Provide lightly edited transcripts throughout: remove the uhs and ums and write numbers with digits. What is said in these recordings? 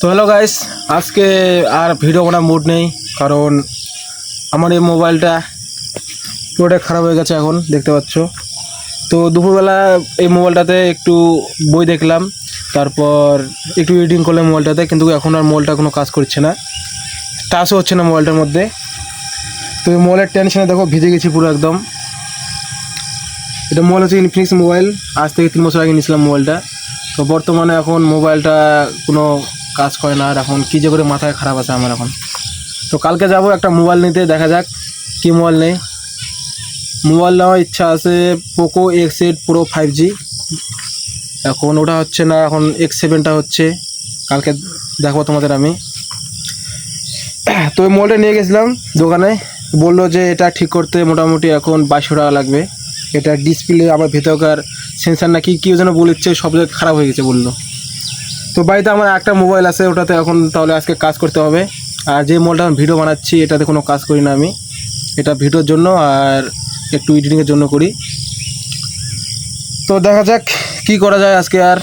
তো hello guys, আজকে আর video বানার মুড নেই, কারণ আমার এই মোবাইলটা পুরোটা খারাপ হয়ে গেছে। এখন দেখতে পাচ্ছ। তো দুপুরবেলা এই মোবাইলটাতে একটু বই দেখলাম, তারপর একটু এডিটিং করলাম মোবাইলটাতে, কিন্তু এখন আর মোবাইলটা কোনো কাজ করছে না, টাচও হচ্ছে না মোবাইলটার মধ্যে। তো এই মোবাইলের টেনশনে দেখো ভিজে গেছি পুরো একদম। এটা মোবাইল হচ্ছে ইনফিনিক্স মোবাইল, আজ থেকে 3 বছর আগে নিয়েছিলাম মোবাইলটা। তো বর্তমানে এখন মোবাইলটা কোনো কাজ করে না, আর এখন কী যে করে মাথায় খারাপ আছে আমার এখন। তো কালকে যাব একটা মোবাইল নিতে, দেখা যাক কী মোবাইল নেই। মোবাইল নেওয়ার ইচ্ছা আছে পোকো X8 Pro 5G, এখন ওটা হচ্ছে না, এখন X7টা হচ্ছে। কালকে দেখবো তোমাদের আমি। তো ওই মোবাইলটা নিয়ে গেছিলাম দোকানে, বললো যে এটা ঠিক করতে মোটামুটি এখন 2200 টাকা লাগবে। এটা ডিসপ্লে আবার ভেতরকার সেন্সার নাকি কী যেন বলেছে, সব জায়গায় খারাপ হয়ে গেছে বললো। তো বাড়িতে আমার একটা মোবাইল আছে, ওটাতে এখন তাহলে আজকে কাজ করতে হবে। আর যে মোবাইলটা আমি ভিডিও বানাচ্ছি এটাতে কোনো কাজ করি না আমি, এটা ভিডিওর জন্য আর একটু এডিটিংয়ের জন্য করি। তো দেখা যাক কী করা যায় আজকে। আর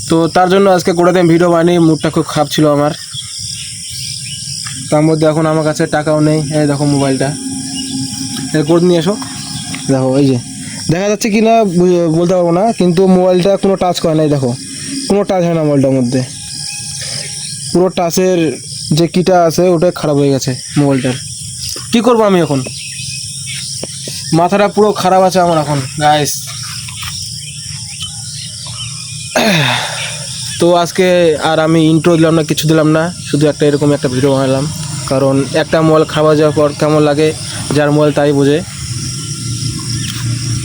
তো তার জন্য আজকে গোটাতে ভিডিও বানিয়ে মুডটা খুব খারাপ ছিল আমার। তার মধ্যে এখন আমার কাছে টাকাও নেই। এই দেখো মোবাইলটা, করে নিয়ে এসো। দেখো এই যে দেখা যাচ্ছে কি না বলতে পারবো না, কিন্তু মোবাইলটা কোনো টাচ করে নাই। দেখো কোনো টাচ হয় না মোবাইলটার মধ্যে, পুরো টাচের যে কিটা আছে ওটাই খারাপ হয়ে গেছে মোবাইলটার। কি করবো আমি এখন, মাথাটা পুরো খারাপ আছে আমার এখন গাইস। তো আজকে আর আমি ইন্ট্রো দিলাম না, কিছু দিলাম না, শুধু একটা এরকম একটা ভিডিও বানালাম, কারণ একটা মোবাইল খারাপ হয়ে যাওয়ার পর কেমন লাগে যার মোবাইল তাই বোঝে।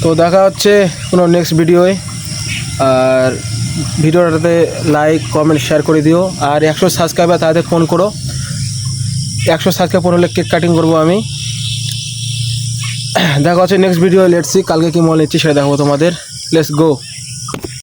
তো দেখা হচ্ছে কোনো নেক্সট ভিডিওয়। আর ভিডিওটাতে লাইক কমেন্ট শেয়ার করে দিও। আর 100 সাবস্ক্রাইবার তাদের ফোন করো, 100 সাবস্ক্রাইব হলে কেক কাটিং করবো আমি। দেখা হচ্ছে নেক্সট ভিডিও। লেটস সি কালকে কি মোবাইল নিচ্ছি সেটা দেখাবো তোমাদের। Let's go.